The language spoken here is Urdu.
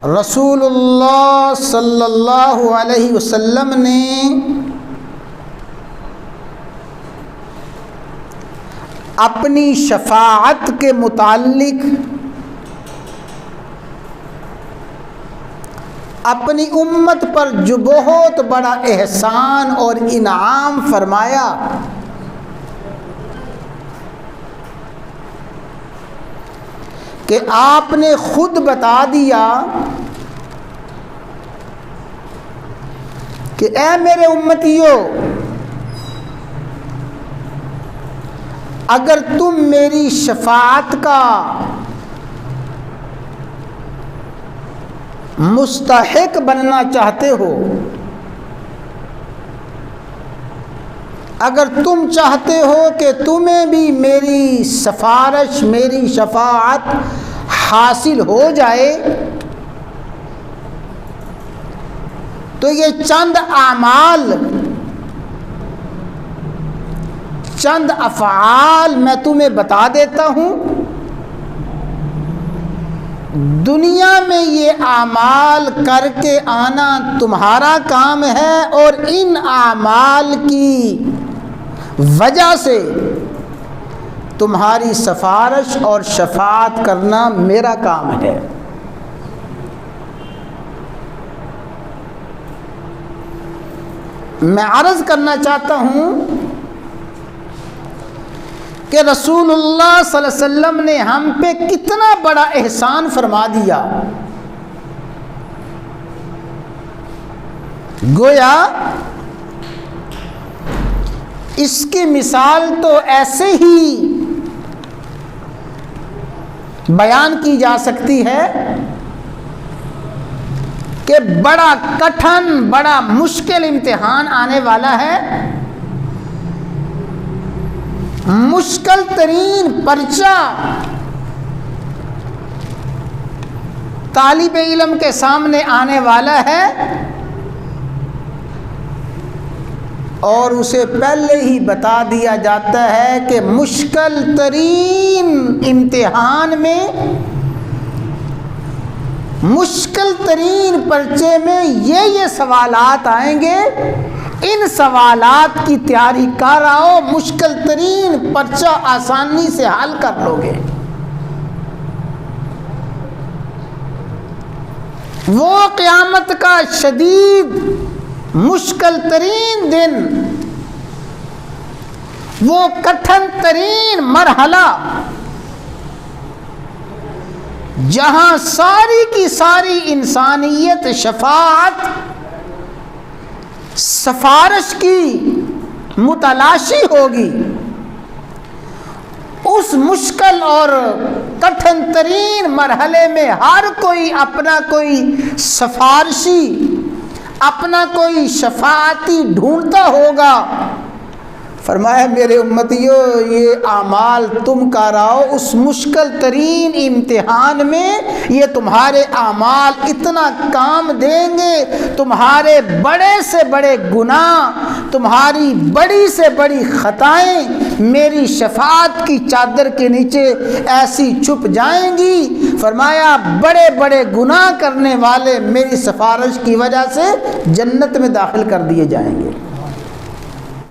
رسول اللہ صلی اللہ علیہ وسلم نے اپنی شفاعت کے متعلق اپنی امت پر جو بہت بڑا احسان اور انعام فرمایا کہ آپ نے خود بتا دیا کہ اے میرے امتیو، اگر تم میری شفاعت کا مستحق بننا چاہتے ہو، اگر تم چاہتے ہو کہ تمہیں بھی میری سفارش، میری شفاعت حاصل ہو جائے، تو یہ چند اعمال، چند افعال میں تمہیں بتا دیتا ہوں۔ دنیا میں یہ اعمال کر کے آنا تمہارا کام ہے، اور ان اعمال کی وجہ سے تمہاری سفارش اور شفاعت کرنا میرا کام ہے۔ میں عرض کرنا چاہتا ہوں کہ رسول اللہ صلی اللہ علیہ وسلم نے ہم پہ کتنا بڑا احسان فرما دیا۔ گویا اس کی مثال تو ایسے ہی بیان کی جا سکتی ہے کہ بڑا کٹھن، بڑا مشکل امتحان آنے والا ہے، مشکل ترین پرچہ طالب علم کے سامنے آنے والا ہے، اور اسے پہلے ہی بتا دیا جاتا ہے کہ مشکل ترین امتحان میں، مشکل ترین پرچے میں یہ سوالات آئیں گے، ان سوالات کی تیاری کر آؤ، مشکل ترین پرچہ آسانی سے حل کر لو گے۔ وہ قیامت کا شدید مشکل ترین دن، وہ کٹھن ترین مرحلہ، جہاں ساری کی ساری انسانیت شفاعت، سفارش کی متلاشی ہوگی، اس مشکل اور کٹھن ترین مرحلے میں ہر کوئی اپنا کوئی سفارشی، اپنا کوئی شفاعتی ڈھونڈتا ہوگا۔ فرمایا میرے امتیو، یہ اعمال تم کراؤ، اس مشکل ترین امتحان میں یہ تمہارے اعمال اتنا کام دیں گے، تمہارے بڑے سے بڑے گناہ، تمہاری بڑی سے بڑی خطائیں میری شفاعت کی چادر کے نیچے ایسی چھپ جائیں گی۔ فرمایا بڑے بڑے گناہ کرنے والے میری سفارش کی وجہ سے جنت میں داخل کر دیے جائیں گے۔